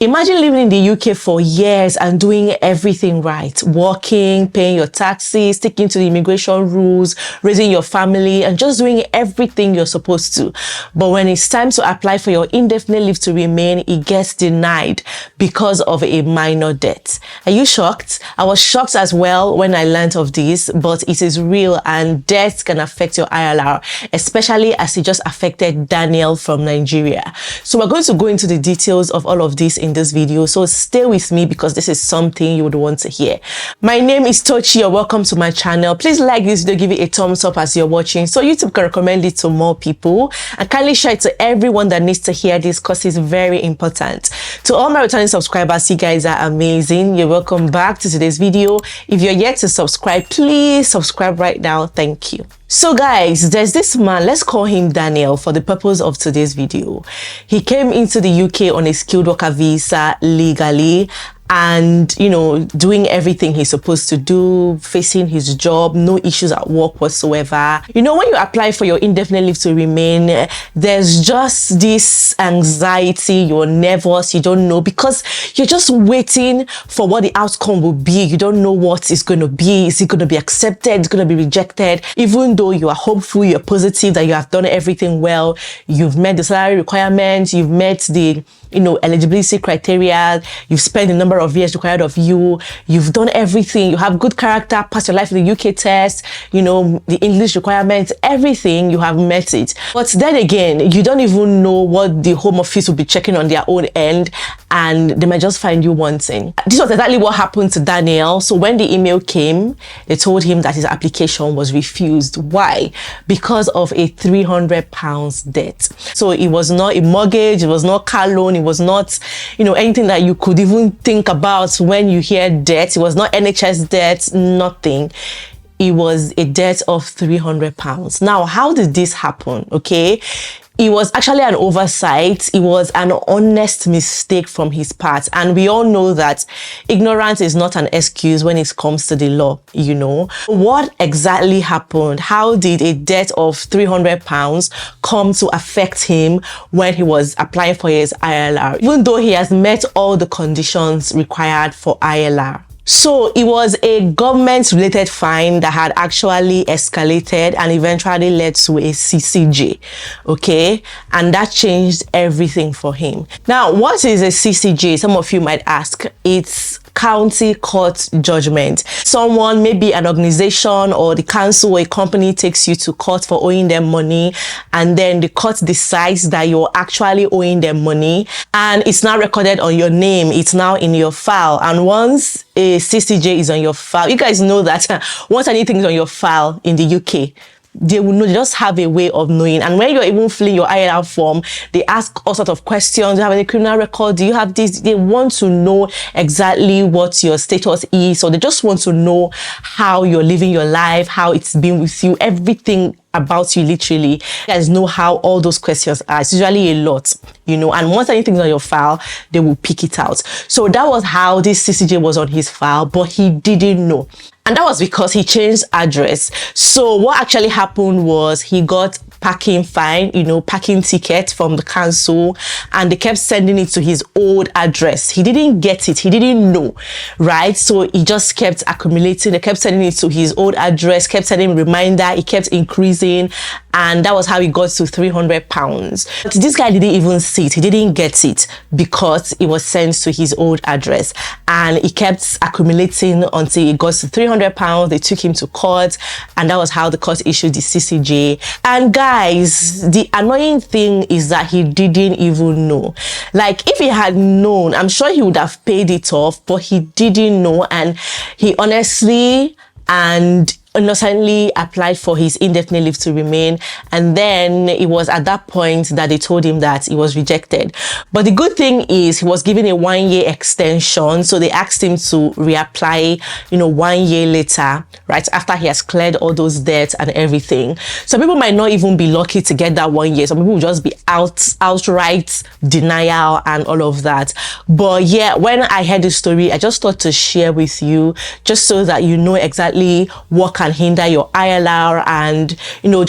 Imagine living in the UK for years and doing everything right. Working, paying your taxes, sticking to the immigration rules, raising your family, and just doing everything you're supposed to. But when it's time to apply for your indefinite leave to remain, it gets denied because of a minor debt. Are you shocked? I was shocked as well when I learned of this, but it is real, and debt can affect your ILR, especially as it just affected Daniel from Nigeria. So we're going to go into the details of all of this in this video, so stay with me because this is something you would want to hear. My name is Tochi. You're welcome to my channel. Please like this video, give it a thumbs up as you're watching so YouTube can recommend it to more people, and kindly share it to everyone that needs to hear this because it's very important. To all my returning subscribers, you guys are amazing. You're welcome back to today's video. If you're yet to subscribe, please subscribe right now. Thank you. So guys, there's this man, let's call him Daniel for the purpose of today's video. He came into the UK on a skilled worker visa legally, and doing everything he's supposed to do, facing his job, no issues at work whatsoever. When you apply for your indefinite leave to remain, there's just this anxiety, you're nervous, you don't know, because you're just waiting for what the outcome will be. You don't know what it's going to be. Is it going to be accepted? Is it going to be rejected? Even though you are hopeful, you're positive that you have done everything well, you've met the salary requirements, you've met the eligibility criteria, you've spent the number of years required of you, you've done everything, you have good character, passed your life in the UK test, the English requirements, everything, you have met it. But then again, you don't even know what the Home Office will be checking on their own end, and they might just find you wanting. This was exactly what happened to Daniel. So when the email came, they told him that his application was refused. Why? Because of a £300 debt. So it was not a mortgage, it was not car loan, it was not anything that you could even think about when you hear debt. It was not NHS debt, nothing. It was a debt of £300. Now, how did this happen? Okay, it was actually an oversight. It was an honest mistake from his part. And we all know that ignorance is not an excuse when it comes to the law, What exactly happened? How did a debt of £300 come to affect him when he was applying for his ILR, even though he has met all the conditions required for ILR? So it was a government-related fine that had actually escalated and eventually led to a CCJ, okay? And that changed everything for him. Now, what is a CCJ? Some of you might ask. It's county court judgment. Someone, maybe an organization or the council or a company, takes you to court for owing them money, and then the court decides that you're actually owing them money, and it's now recorded on your name. It's now in your file. And once a CCJ is on your file, you guys know that once anything is on your file in the UK, they will know, they just have a way of knowing. And when you're even filling your ILR form, they ask all sorts of questions. Do you have any criminal record? Do you have this? They want to know exactly what your status is. So they just want to know how you're living your life, how it's been with you, everything about you, literally. You guys know how all those questions are. It's usually a lot, and once anything's on your file, they will pick it out. So that was how this CCJ was on his file, but he didn't know. And that was because he changed address. So what actually happened was he got parking fine, parking ticket from the council, and they kept sending it to his old address. He didn't get it. He didn't know, right? So he just kept accumulating. They kept sending it to his old address, kept sending reminder. It kept increasing. And that was how he got to £300. But this guy didn't even see it. He didn't get it because it was sent to his old address. And it kept accumulating until it got to £300. They took him to court, and that was how the court issued the CCJ. And guys, the annoying thing is that he didn't even know. Like, if he had known, I'm sure he would have paid it off, but he didn't know. And he honestly and innocently applied for his indefinite leave to remain, and then it was at that point that they told him that he was rejected. But the good thing is he was given a 1-year extension, so they asked him to reapply 1 year later, right after he has cleared all those debts and everything. Some people might not even be lucky to get that 1 year. Some people will just be outright denial and all of that. But yeah, when I heard the story, I just thought to share with you, just so that you know exactly what can hinder your ILR, and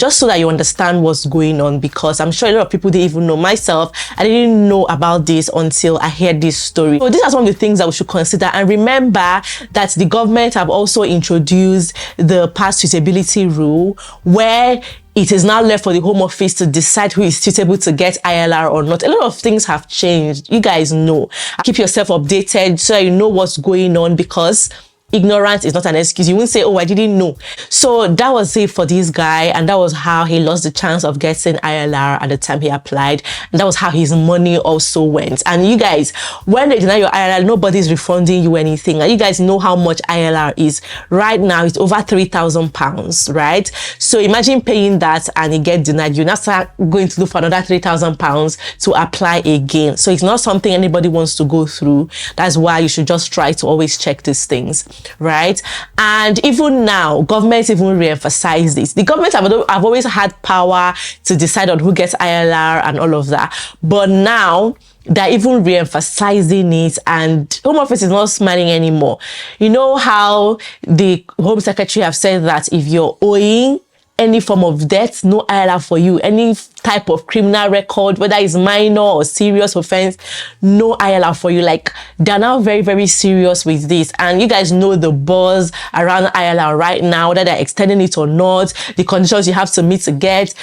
just so that you understand what's going on, because I'm sure a lot of people didn't even know. Myself, I didn't know about this until I heard this story. So these are some of the things that we should consider. And remember that the government have also introduced the past suitability rule, where it is now left for the Home Office to decide who is suitable to get ILR or not. A lot of things have changed. You guys know. Keep yourself updated so you know what's going on, because ignorance is not an excuse. You won't say, oh, I didn't know. So that was it for this guy, and that was how he lost the chance of getting ILR at the time he applied, and that was how his money also went. And you guys, when they deny your ILR, nobody's refunding you anything. And you guys know how much ILR is. Right now, it's over £3,000, right? So imagine paying that and it get denied. You now start going to look for another £3,000 to apply again. So it's not something anybody wants to go through. That's why you should just try to always check these things, right? And even now, governments even re-emphasize this. The government have always had power to decide on who gets ILR and all of that, but now they're even re-emphasizing it, and Home Office is not smiling anymore. You know how the Home Secretary have said that if you're owing any form of debt, no ILR for you. Any type of criminal record, whether it's minor or serious offense, no ILR for you. Like, they're now very, very serious with this. And you guys know the buzz around ILR right now, whether they're extending it or not, the conditions you have to meet to get.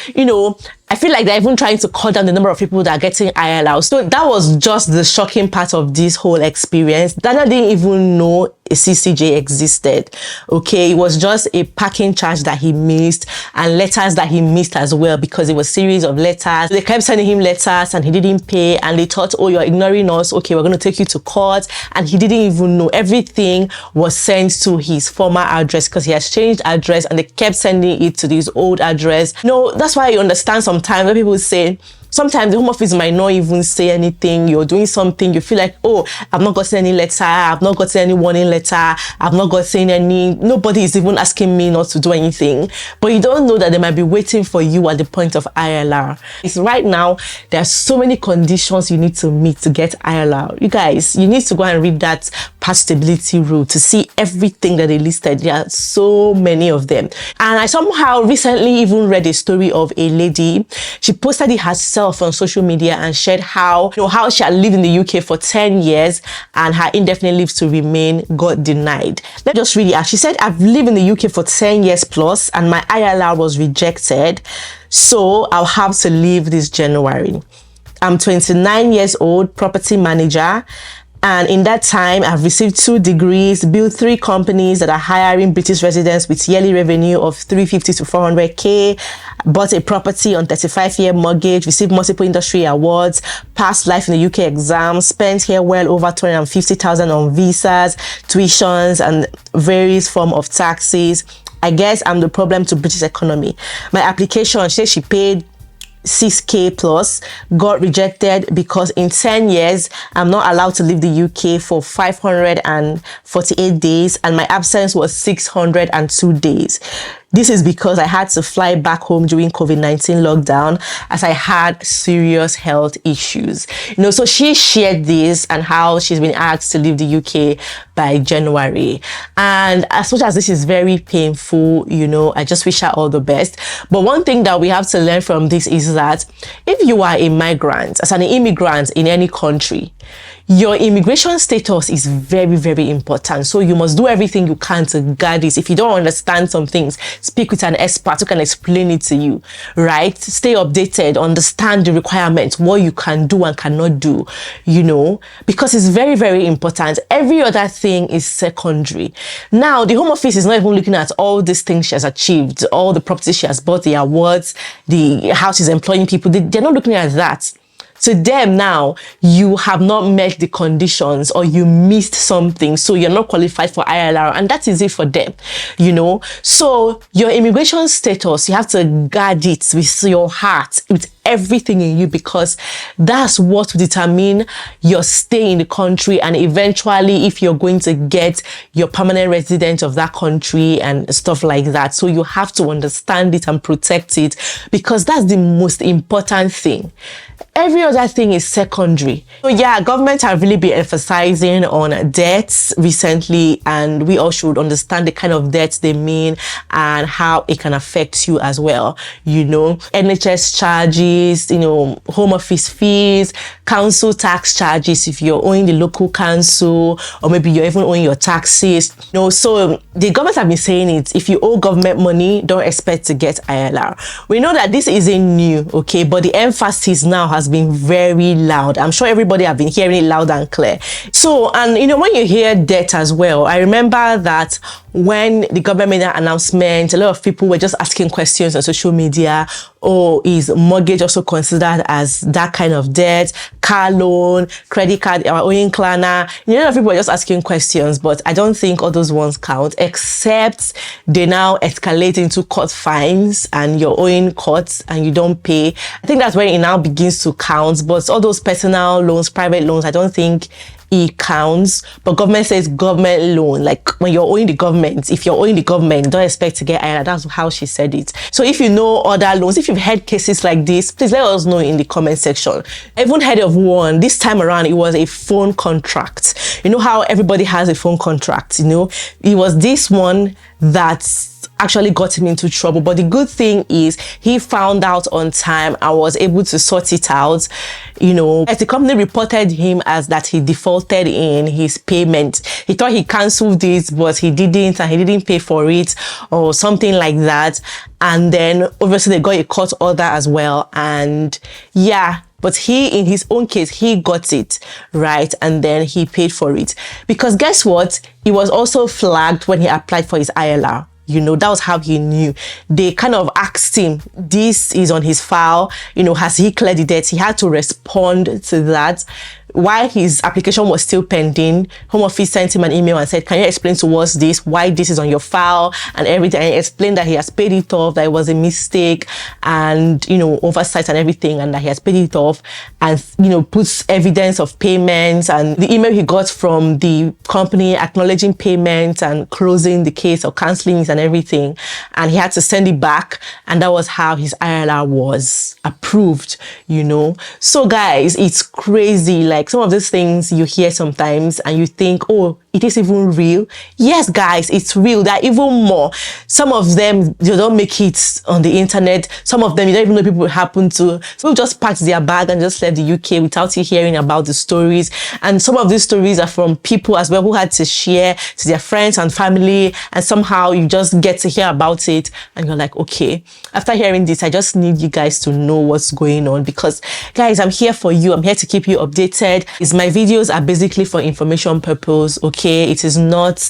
I feel like they're even trying to cut down the number of people that are getting ILR. So that was just the shocking part of this whole experience. Daniel didn't even know a CCJ existed. Okay, it was just a parking charge that he missed, and letters that he missed as well, because it was a series of letters. They kept sending him letters and he didn't pay, and they thought, oh, you're ignoring us. Okay, we're going to take you to court. And he didn't even know. Everything was sent to his former address, because he has changed address, and they kept sending it to this old address. That's why you understand sometimes when people say, sometimes the Home Office might not even say anything. You're doing something, you feel like, oh, I've not gotten any letter, I've not gotten any warning letter, I've not gotten any, nobody is even asking me not to do anything. But you don't know that they might be waiting for you at the point of ILR. It's right now, there are so many conditions you need to meet to get ILR. You guys, you need to go and read that past stability rule to see everything that they listed. There are so many of them. And I somehow recently even read a story of a lady. She posted it herself on social media and shared how she had lived in the UK for 10 years and her indefinite leave to remain got denied. Let's just read it out. She said, I've lived in the UK for 10 years plus and my ILR was rejected, so I'll have to leave this January. I'm 29 years old, property manager, and in that time, I've received 2 degrees, built 3 companies that are hiring British residents with yearly revenue of 350 to 400k, bought a property on 35-year mortgage, received multiple industry awards, passed life in the UK exams, spent here well over 250,000 on visas, tuitions, and various form of taxes. I guess I'm the problem to British economy. My application, she said she paid 6k plus, got rejected because in 10 years I'm not allowed to leave the UK for 548 days and my absence was 602 days. This is because I had to fly back home during COVID-19 lockdown as I had serious health issues. So she shared this and how she's been asked to leave the UK by January. And as much as this is very painful, I just wish her all the best. But one thing that we have to learn from this is that if you are a migrant, as an immigrant in any country, your immigration status is very, very important. So you must do everything you can to guard this. If you don't understand some things, speak with an expert who can explain it to you, right? Stay updated, understand the requirements, what you can do and cannot do, because it's very, very important. Every other thing is secondary. Now, the Home Office is not even looking at all these things she has achieved, all the properties she has bought, the awards, the how she's employing people. They're not looking at that. To them now, you have not met the conditions or you missed something, so you're not qualified for ILR, and that is it for them, So your immigration status, you have to guard it with your heart, with everything in you, because that's what will determine your stay in the country, and eventually if you're going to get your permanent resident of that country and stuff like that. So you have to understand it and protect it, because that's the most important thing. Every other thing is secondary. So yeah, government have really been emphasizing on debts recently, and we all should understand the kind of debts they mean and how it can affect you as well. You know, NHS charges, you know, home office fees, council tax charges if you're owing the local council, or maybe you're even owing your taxes. You know, so the government have been saying it. If you owe government money, don't expect to get ILR. We know that this isn't new, okay, but the emphasis now has been very loud. I'm sure everybody have been hearing it loud and clear. So, and you know, when you hear debt as well, I remember that when the government made that announcement, a lot of people were just asking questions on social media. Oh, is mortgage also considered as that kind of debt? Car loan, credit card, or owing Klarna? You know, a lot of people were just asking questions, but I don't think all those ones count, except they now escalate into court fines and you're owing courts and you don't pay. I think that's when it now begins to count. But all those personal loans, private loans, I don't think it counts. But government says government loan, like when you're owing the government, if you're owing the government, don't expect to get IRA. That's how she said it. So if you know other loans, if you've had cases like this, please let us know in the comment section. I even heard of one this time around. It was a phone contract. You know how everybody has a phone contract, you know, it was this one that actually got him into trouble. But the good thing is he found out on time and was able to sort it out. You know, as the company reported him as that he defaulted in his payment. He thought he cancelled it, but he didn't, and he didn't pay for it or something like that. And then obviously they got a court order as well. And yeah, but he, in his own case, he got it, right? And then he paid for it. Because guess what? It was also flagged when he applied for his ILR. You know, that was how he knew. They kind of asked him, this is on his file, you know, has he cleared the debt? He had to respond to that. While his application was still pending, Home Office sent him an email and said, can you explain to us this, why this is on your file and everything? And he explained that he has paid it off, that it was a mistake and, you know, oversight and everything, and that he has paid it off, and, you know, puts evidence of payments and the email he got from the company acknowledging payments and closing the case or cancelling it and everything. And he had to send it back. And that was how his ILR was approved, you know. So guys, it's crazy. Like some of these things you hear sometimes and you think, oh, it is even real. Yes, guys, it's real. There are even more. Some of them, they don't make it on the internet. Some of them, you don't even know people happen to. People just packed their bag and just left the UK without you hearing about the stories. And some of these stories are from people as well who had to share to their friends and family. And somehow you just get to hear about it. And you're like, okay, after hearing this, I just need you guys to know what's going on. Because guys, I'm here for you. I'm here to keep you updated. My videos are basically for information purpose, okay? It is not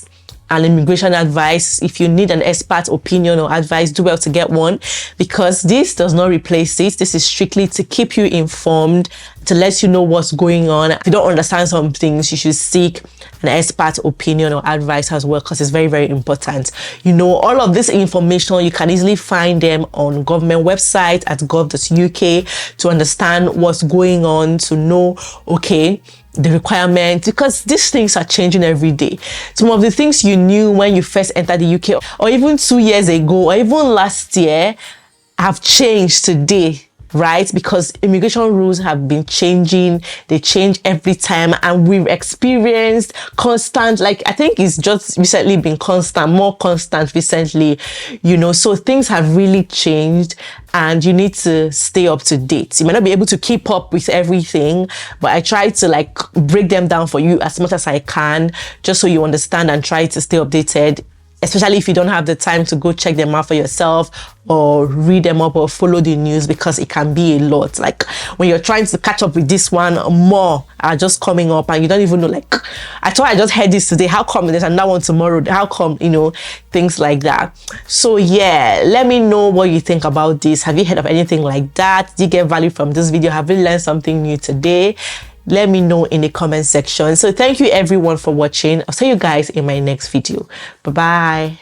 an immigration advice. If you need an expert opinion or advice, do well to get one, because this does not replace it. This is strictly to keep you informed, to let you know what's going on. If you don't understand some things, you should seek an expert opinion or advice as well, because it's very, very important. You know, all of this information, you can easily find them on government website at gov.uk to understand what's going on, to know, okay, the requirements, because these things are changing every day. Some of the things you knew when you first entered the UK, or even 2 years ago, or even last year, have changed today, right? Because immigration rules have been changing. They change every time, and we've experienced constant, like I think it's just recently been constant, more constant recently, you know. So things have really changed, and you need to stay up to date. You might not be able to keep up with everything, but I try to like break them down for you as much as I can, just so you understand and try to stay updated, especially if you don't have the time to go check them out for yourself or read them up or follow the news, because it can be a lot. Like when you're trying to catch up with this one, more are just coming up and you don't even know, like, I thought I just heard this today, how come there's another one tomorrow, how come, you know, things like that. So yeah, let me know what you think about this. Have you heard of anything like that? Did you get value from this video? Have you learned something new today? Let me know in the comment section. So thank you everyone for watching. I'll see you guys in my next video. Bye bye.